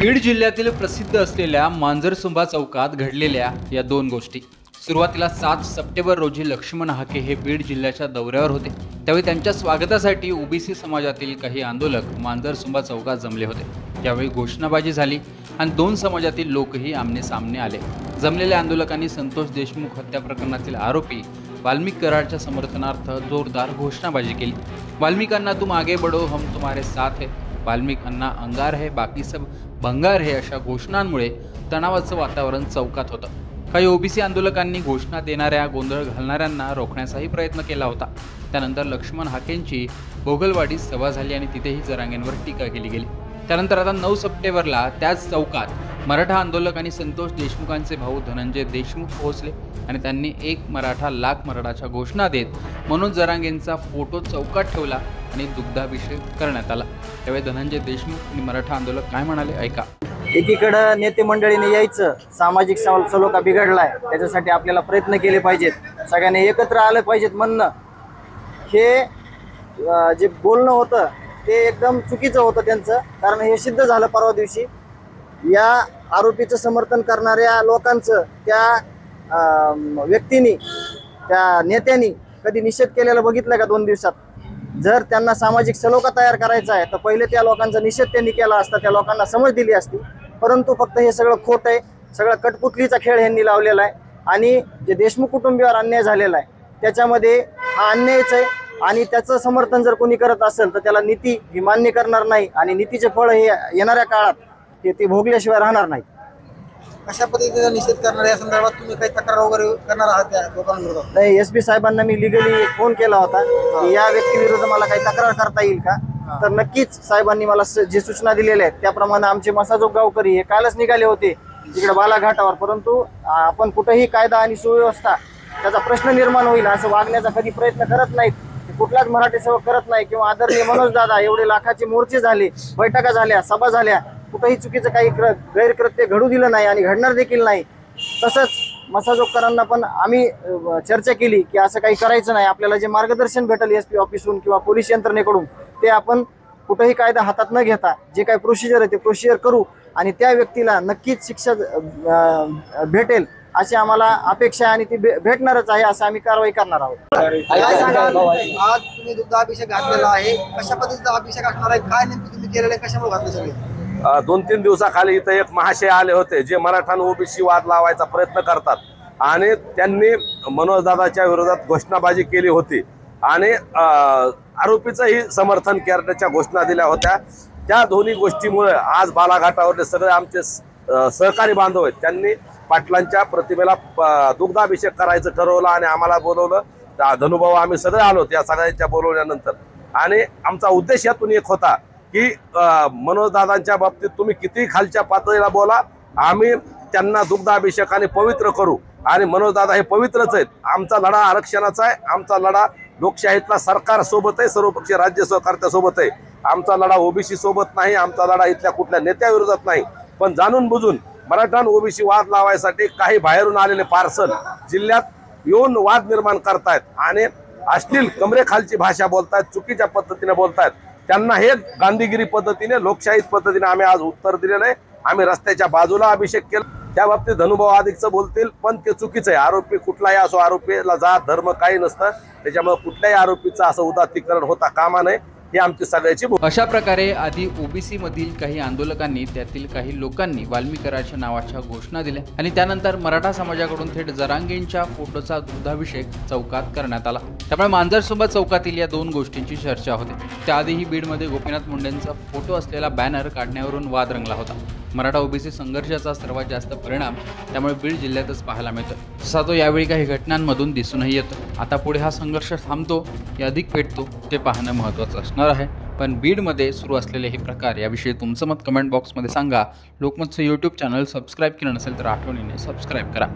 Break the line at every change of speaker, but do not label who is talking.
बीड जिल्ह्यातील प्रसिद्ध असलेल्या मांजरसुंबा चौकात घडलेल्या या दोन गोष्टी। सुरुवातीला 7 सप्टेंबर रोजी लक्ष्मण हाके हे बीड जिल्ह्याच्या दौऱ्यावर होते। त्यावेळी त्यांच्या स्वागतासाठी ओबीसी समाजातील काही आंदोलक मांजरसुंबा चौकात जमले होते। यावेळी घोषणाबाजी झाली आणि दोन समाजातील लोकही आमने सामने आले। जमलेल्या आंदोलकांनी संतोष देशमुख हत्या प्रकरणातील आरोपी वाल्मिक कराडच्या समर्थनार्थ जोरदार घोषणाबाजी केली। वाल्मिकांना तुम आगे बढ़ो, हम तुम्हारे साथ है, वाल्मिक अन्ना अंगार है, बाकी सब भंगार है अशा घोषणांमुळे तणावाचं वातावरण चौकात होतं। काही ओबीसी आंदोलकांनी घोषणा देणाऱ्या गोंधळ घालणाऱ्यांना रोखण्याचाही प्रयत्न केला होता। त्यानंतर लक्ष्मण हाकेंची बोगलवाडीत सभा झाली आणि तिथेही जरांगेंवर टीका केली गेली। त्यानंतर आता 9 सप्टेंबरला त्याच चौकात मराठा आंदोलक आणि संतोष देशमुखांचे भाऊ धनंजय देशमुख पोहोचले आणि त्यांनी 1 मराठा लाख मराठाच्या घोषणा देत मनोज जरांगेंचा फोटो चौकात ठेवला आणि दुग्धाभिषेक करण्यात आला। त्यावेळी धनंजय देशमुख आणि मराठा आंदोलक काय म्हणाले ऐका।
एकीकडे नेते मंडळीने यायचं, सामाजिक सलोखा बिघडलाय, त्याच्यासाठी आपल्याला प्रयत्न केले पाहिजेत, सगळ्यांनी एकत्र आलं पाहिजेत म्हणणं, हे जे बोलणं होतं ते एकदम चुकीचं होतं त्यांचं। कारण हे सिद्ध झालं परवा दिवशी, या आरोपीचं समर्थन करणाऱ्या लोकांचं त्या व्यक्तींनी, त्या नेत्यांनी कधी निषेध केलेला बघितलं का 2 दिवसात? जर त्यांना सामाजिक सलोखा तयार करायचा आहे तर पहिले त्या लोकांचा निषेध त्यांनी केला असता, त्या लोकांना समज दिली असती। परंतु फक्त हे सगळं खोट आहे, सगळं कटपुतलीचा खेळ ह्यांनी लावलेला आहे आणि जे देशमुख कुटुंबियावर अन्याय झालेला आहे त्याच्यामध्ये हा अन्यायच आहे आणि त्याचं समर्थन जर कोणी करत असेल तर त्याला नीती ही मान्य करणार नाही आणि नीतीचे फळ हे येणाऱ्या काळात ते भोगल्याशिवाय राहणार नाही।
कशा पद्धतीने निषेध करणार या संदर्भात तुम्ही काही तक्रार वगैरे करणार आहात त्या लोकांविरोधात?
नाही, एसपी साहेबांना मी लिगली फोन केला होता की या व्यक्तीविरुद्ध मला काही तक्रार करता येईल का? तर नक्कीच साहेबांनी मला जे सूचना दिलेल्या आहेत त्याप्रमाणे आमचे मसाजोग गावकरी हे कालच निघाले होते तिकडे बालाघाटावर। परंतु आपण कुठेही कायदा आणि सुव्यवस्था त्याचा प्रश्न निर्माण होईल असं वागण्याचा कधी प्रयत्न करत नाहीत, कुठलाच मराठी सेवक करत नाही। किंवा आदरणीय मनोज दादा एवढे लाखाचे मोर्चे झाले, बैठका झाल्या, सभा झाल्या, कुठेही चुकीचं काही गैरकृत्य घडू दिलं नाही आणि घडणार देखील नाही। तसंच मसाजोगकरांना पण आम्ही चर्चा केली की असं काही करायचं नाही, आपल्याला जे मार्गदर्शन भेटेल एसपी ऑफिसहून किंवा पोलीस यंत्रणेकडून ते आपण कुठेही कायदा हातात न घेता जे काही प्रोसिजर आहे ते प्रोसिजर करू आणि त्या व्यक्तीला नक्कीच शिक्षा भेटेल अशी आम्हाला अपेक्षा आहे आणि ती भेटणारच आहे, असं आम्ही कारवाई करणार आहोत।
आज तुम्ही दुग्धाभिषेक घातलेला आहे, कशा पद्धतीचा अभिषेक असणार आहे, काय नेमकं तुम्ही केलेलं आहे, कशामुळे घातले सगळे?
2-3 दिवसाखाली इथं एक महाशय आले होते जे मराठा ओबीसी वाद लावायचा प्रयत्न करतात आणि त्यांनी मनोज दादाच्या विरोधात घोषणाबाजी केली होती आणि आरोपीचंही समर्थन करण्याच्या घोषणा दिल्या होत्या। त्या दोन्ही गोष्टीमुळे आज बालाघाटावरले सगळे आमचे सहकारी बांधव आहेत, त्यांनी पाटलांच्या प्रतिमेला दुग्धाभिषेक करायचं ठरवलं आणि आम्हाला बोलवलं। धनुभाऊ आम्ही सगळे आलो या सगळ्यांच्या बोलवल्यानंतर आणि आमचा उद्देश यातून एक होता की मनोज दादांच्या बाबतीत तुम्ही किती खालच्या पातळीला बोला, आम्ही त्यांना दुग्धाभिषेकाने पवित्र करू आणि मनोज दादा हे पवित्रच आहेत। आमचा लढा आरक्षणाचा आहे, आमचा लढा लोकशाहीतला सरकार सोबत आहे, सर्वपक्षीय राज्य सहकार्या सोबत आहे। आमचा लढा ओबीसी सोबत नाही, आमचा लढा इथल्या कुठल्या नेत्याविरोधात नाही। पण जाणून बुजून मराठा ओबीसी वाद लावायसाठी काही बाहेरून आलेले पार्सल जिल्ह्यात येऊन वाद निर्माण करतायत आणि अश्लील कमरेखालची भाषा बोलतायत, चुकीच्या पद्धतीने बोलतायत। त्यांना हे गांधीगिरी पद्धतीने लोकशाही पद्धतीने आम्ही आज उत्तर दिलेलं आहे। आम्ही रस्त्याच्या बाजूला अभिषेक केला, त्या बाबतीत धनुभाऊ अधिकचं बोलतील पण ते चुकीचं आहे। आरोपी कुठलाही असो, आरोपीला जात धर्म काही नसतं, त्याच्यामुळे कुठल्याही आरोपीचं असं उदात्तीकरण होता कामा नये ही आमची सगळ्याची।
अशा प्रकारे आधी ओबीसी मधील काही आंदोलकांनी त्यातील काही लोकांनी वाल्मिक कराडच्या नावाच्या घोषणा दिल्या आणि त्यानंतर मराठा समाजाकडून थेट जरांगेंच्या फोटोचा दुग्धाभिषेक चौकात करण्यात आला। त्यामुळे मांजरसुंबा चौकातील या दोन गोष्टींची चर्चा होते। त्याआधीही बीडमध्ये गोपीनाथ मुंडेंचा फोटो असलेला बॅनर काढण्यावरून वाद रंगला होता। मराठा ओबीसी संघर्षाचा सर्वात जास्त परिणाम त्यामुळे बीड जिल्ह्यातच पाहायला मिळतो, तसा तो यावेळी काही घटनांमधून दिसूनही येतो। आता पुढे हा संघर्ष थांबतो की अधिक पेटतो ते पाहणं महत्त्वाचं असणार आहे। पण बीडमध्ये सुरू असलेले हे प्रकार याविषयी तुमचं मत कमेंट बॉक्समध्ये सांगा। लोकमतचं यूट्यूब चॅनल सबस्क्राईब केलं नसेल तर आठवणीने सबस्क्राईब करा।